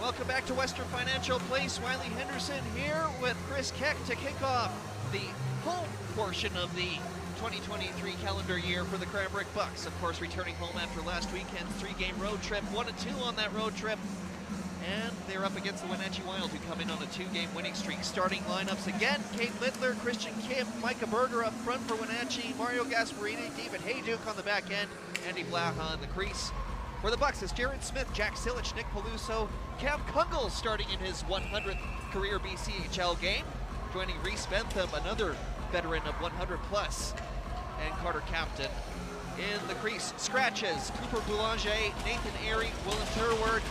Welcome back to Western Financial Place. Wiley Henderson here with Chris Keck to kick off the home portion of the 2023 calendar year for the Cranbrook Bucks. Of course, returning home after last weekend's 3-game road trip, 1-2 on that road trip. And they're up against the Wenatchee Wild, who come in on a 2-game winning streak. Starting lineups again: Kate Littler, Christian Kim, Micah Berger up front for Wenatchee, Mario Gasparini, David Hayduke on the back end, Andy Blaha in the crease. For the Bucks, it's Jared Smith, Jack Silich, Nick Peluso, Cam Kungel starting in his 100th career BCHL game, joining Reese Bentham, another veteran of 100 plus, and Carter Captain in the crease. Scratches: Cooper Boulanger, Nathan Airy, Willem Turward.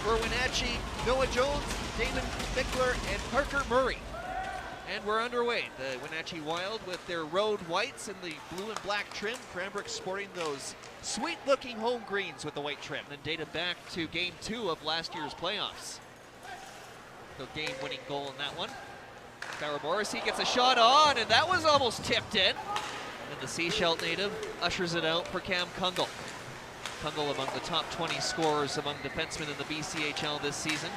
For Wenatchee, Noah Jones, Damon Bickler, and Parker Murray. And we're underway. The Wenatchee Wild with their road whites and the blue and black trim. Cranbrook sporting those sweet-looking home greens with the white trim. And dated back to Game 2 of last year's playoffs. The game-winning goal in that one. Farrah Morrissey gets a shot on, and that was almost tipped in. And the Sechelt native ushers it out for Cam Kungel. Kungel among the top 20 scorers among defensemen in the BCHL this season.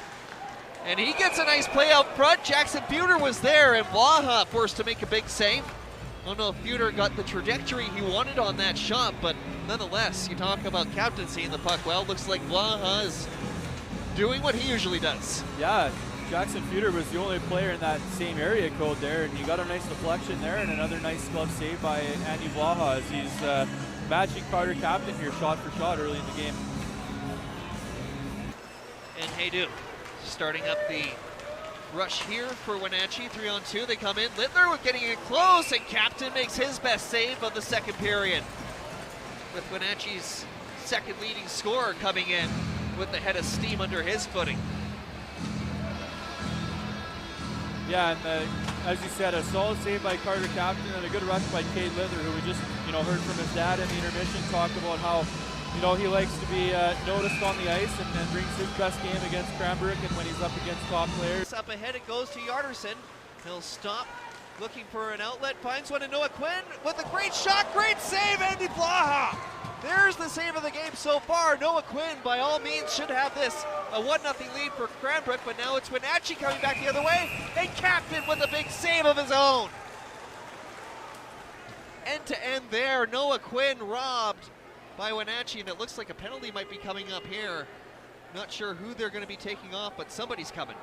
And he gets a nice play out front. Jackson Buter was there, and Blaha forced to make a big save. I don't know if Buter got the trajectory he wanted on that shot, but nonetheless, you talk about captaincy in the puck. Well, looks like Blaha is doing what he usually does. Yeah, Jackson Buter was the only player in that same area code there, and he got a nice deflection there, and another nice glove save by Andy Blaha as he's matching Carter Captain here shot for shot early in the game. And Hayduke starting up the rush here for Wenatchee. 3-on-2, they come in. Littler with getting it close, and Captain makes his best save of the second period. With Wenatchee's second leading scorer coming in with the head of steam under his footing. Yeah, and as you said, a solid save by Carter Captain and a good rush by Cade Littler, who we just heard from his dad in the intermission talk about how he likes to be noticed on the ice and brings his best game against Cranbrook and when he's up against top players. Up ahead it goes to Yarderson. He'll stop looking for an outlet, finds one to Noah Quinn with a great shot, great save, Andy Blaha. There's the save of the game so far. Noah Quinn, by all means, should have this a 1-0 lead for Cranbrook, but now it's Wenatchee coming back the other way, and Captain with a big save of his own. End to end there, Noah Quinn robbed by Wenatchee, and it looks like a penalty might be coming up here. Not sure who they're going to be taking off, but somebody's coming.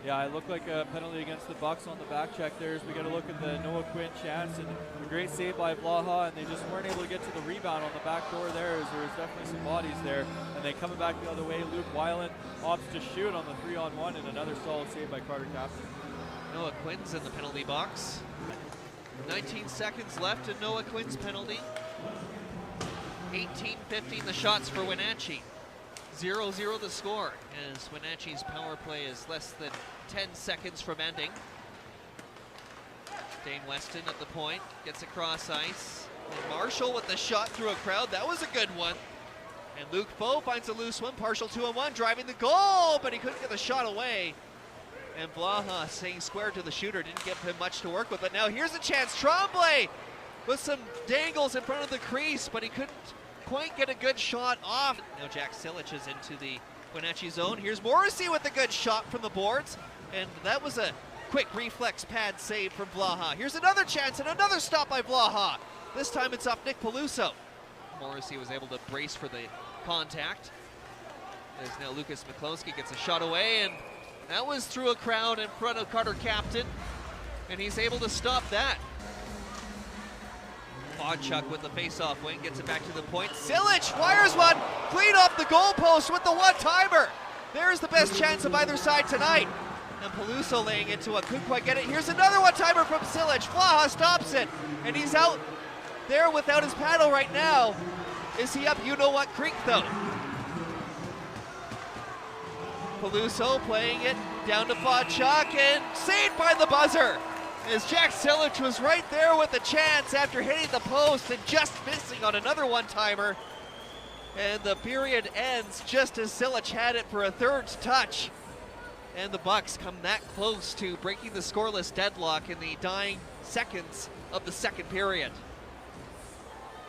Yeah, it looked like a penalty against the Bucks on the back check there as we got to look at the Noah Quinn chance, and a great save by Blaha, and they just weren't able to get to the rebound on the back door there as there was definitely some bodies there. And then coming back the other way, Luke Weiland opts to shoot on the 3-on-1, and another solid save by Carter Captain. Noah Quinn's in the penalty box. 19 seconds left in Noah Quinn's penalty. 18-15 the shots for Wenatchee. 0-0 the score as Wenatchee's power play is less than 10 seconds from ending. Dane Weston at the point, gets across ice. And Marshall with the shot through a crowd, that was a good one. And Luke Foe finds a loose one, partial 2-on-1, driving the goal, but he couldn't get the shot away. And Blaha staying square to the shooter, didn't give him much to work with, but now here's a chance. Tremblay with some dangles in front of the crease, but he couldn't quite get a good shot off. Now Jack Silich is into the Wenatchee zone. Here's Morrissey with a good shot from the boards, and that was a quick reflex pad save from Blaha. Here's another chance and another stop by Blaha. This time it's off Nick Peluso. Morrissey was able to brace for the contact. There's now Lucas McCloskey, gets a shot away, and that was through a crowd in front of Carter Captain, and he's able to stop that. Bodchuk with the face-off wing, gets it back to the point. Silich fires one, clean off the goalpost with the one-timer. There's the best chance of either side tonight. And Peluso laying into it, couldn't quite get it. Here's another one-timer from Silich. Blaha stops it, and he's out there without his paddle right now. Is he up you-know-what creek, though? Peluso playing it down to Bodchuk, and saved by the buzzer. As Jack Silich was right there with the chance after hitting the post and just missing on another one-timer. And the period ends just as Silich had it for a third touch. And the Bucks come that close to breaking the scoreless deadlock in the dying seconds of the second period.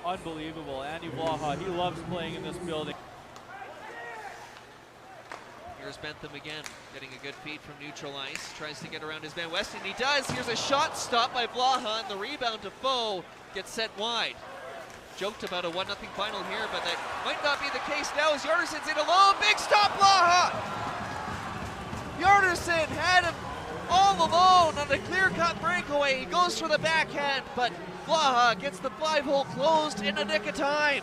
Unbelievable. Andy Blaha, he loves playing in this building. Here's Bentham again, getting a good feed from neutral ice. Tries to get around his man Weston. He does. Here's a shot stopped by Blaha, and the rebound to Foe gets sent wide. Joked about a 1-0 final here, but that might not be the case now as Yarderson's in alone. Big stop, Blaha! Yarderson had him all alone on a clear-cut breakaway. He goes for the backhand, but Blaha gets the 5-hole closed in the nick of time.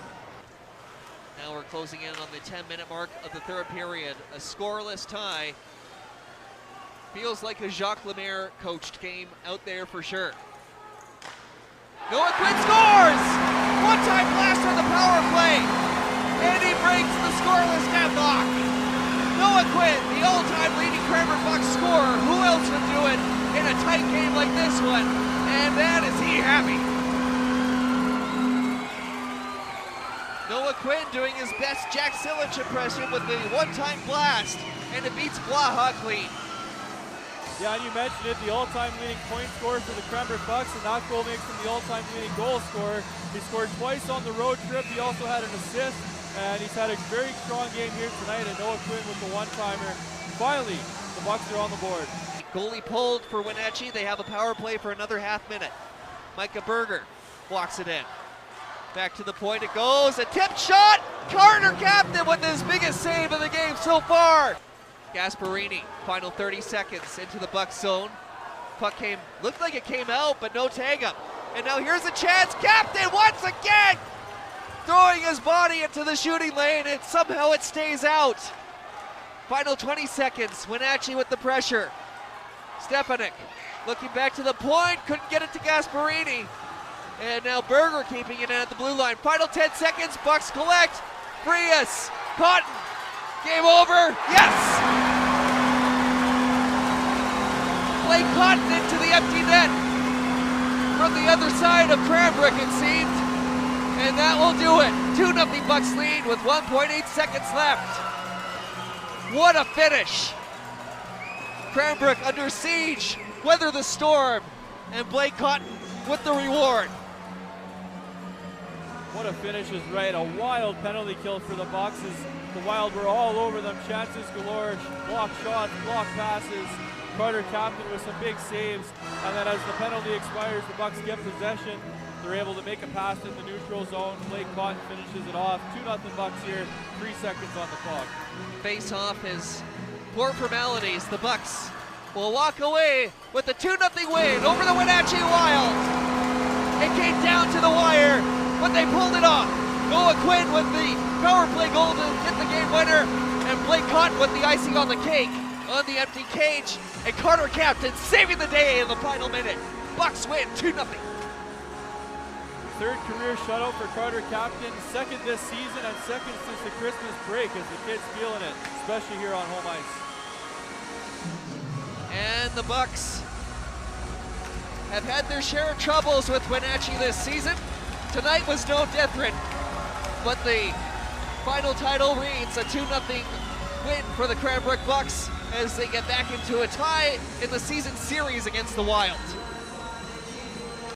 Now we're closing in on the 10-minute mark of the third period. A scoreless tie. Feels like a Jacques Lemaire coached game out there for sure. Noah Quinn scores! One-time blast on the power play. And he breaks the scoreless deadlock. Noah Quinn, the all-time leading Cranbrook Bucks scorer. Who else would do it in a tight game like this one? And man, is he happy. Noah Quinn doing his best Jack Silich impression with the one-time blast, and it beats Blaha clean. Yeah, and you mentioned it, the all-time leading point scorer for the Cranbrook Bucks, and that goal makes him the all-time leading goal scorer. He scored twice on the road trip. He also had an assist, and he's had a very strong game here tonight, and Noah Quinn with the one-timer. Finally, the Bucks are on the board. Goalie pulled for Wenatchee. They have a power play for another half minute. Micah Berger walks it in. Back to the point it goes, a tipped shot! Carter Captain with his biggest save of the game so far! Gasparini, final 30 seconds into the Bucks zone. Puck looked like it came out, but no tag up. And now here's a chance, Captain once again! Throwing his body into the shooting lane, and somehow it stays out. Final 20 seconds, Wenatchee with the pressure. Stepanek looking back to the point, couldn't get it to Gasparini. And now Berger keeping it in at the blue line. Final 10 seconds, Bucks collect. Frias, Cotton, game over, yes! Blake Cotton into the empty net from the other side of Cranbrook, it seemed. And that will do it. 2-0 Bucks lead with 1.8 seconds left. What a finish. Cranbrook under siege, weather the storm, and Blake Cotton with the reward. What a finish is right. A wild penalty kill for the Bucks as the Wild were all over them. Chances galore, block shots, block passes. Carter Captain with some big saves. And then as the penalty expires, the Bucks get possession. They're able to make a pass in the neutral zone. Blake Cotton finishes it off. 2-0 Bucks here, 3 seconds on the clock. Face-off is poor formalities. The Bucks will walk away with a 2-0 win over the Wenatchee Wild. It came down to the wire, but they pulled it off. Noah Quinn with the power play goal to get the game winner, and Blake Cotton with the icing on the cake on the empty cage, and Carter Captain saving the day in the final minute. Bucks win 2-0. Third career shutout for Carter Captain, second this season and second since the Christmas break as the kids feeling it, especially here on home ice. And the Bucks have had their share of troubles with Wenatchee this season. Tonight was no different, but the final title reads a 2-0 win for the Cranbrook Bucks as they get back into a tie in the season series against the Wild.